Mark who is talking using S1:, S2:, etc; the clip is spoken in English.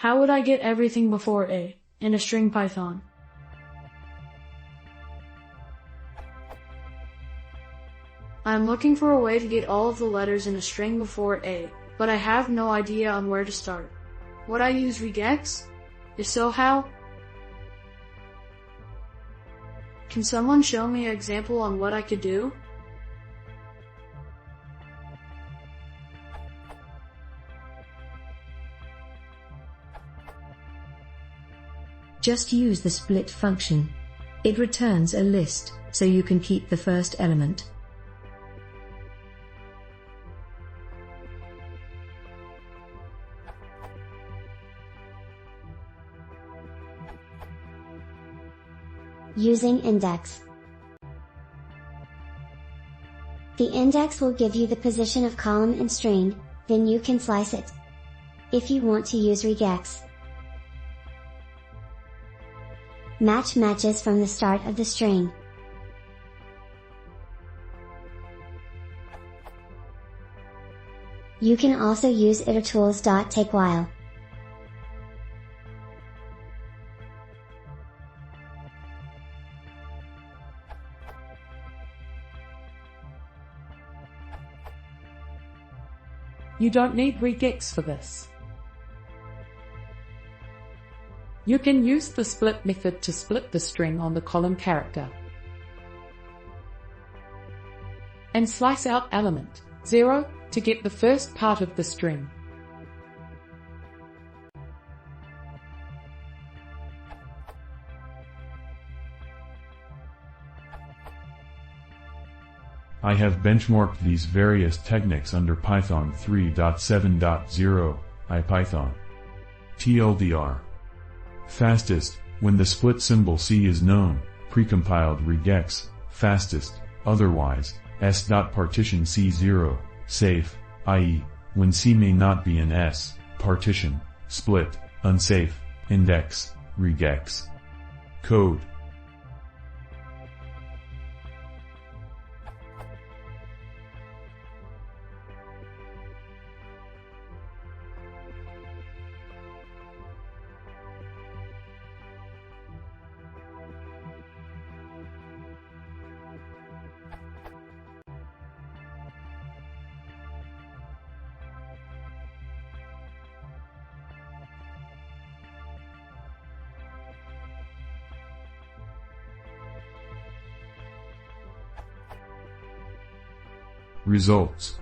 S1: How would I get everything before A in a string Python? I'm looking for a way to get all of the letters in a string before A, but I have no idea on where to start. Would I use regex? If so, how? Can someone show me an example on what I could do?
S2: Just use the split function. It returns a list, so you can keep the first element.
S3: Using index. The index will give you the position of column and string, then you can slice it. If you want to use regex, match matches from the start of the string. You can also use itertools.takewhile.
S4: You don't need regex for this. You can use the split method to split the string on the column character and slice out element 0 to get the first part of the string.
S5: I have benchmarked these various techniques under Python 3.7.0, IPython. TLDR. Fastest, when the split symbol C is known, precompiled regex, fastest, otherwise, s.partition C0, safe, i.e., when C may not be an S, partition, split, unsafe, index, regex. Code. Results.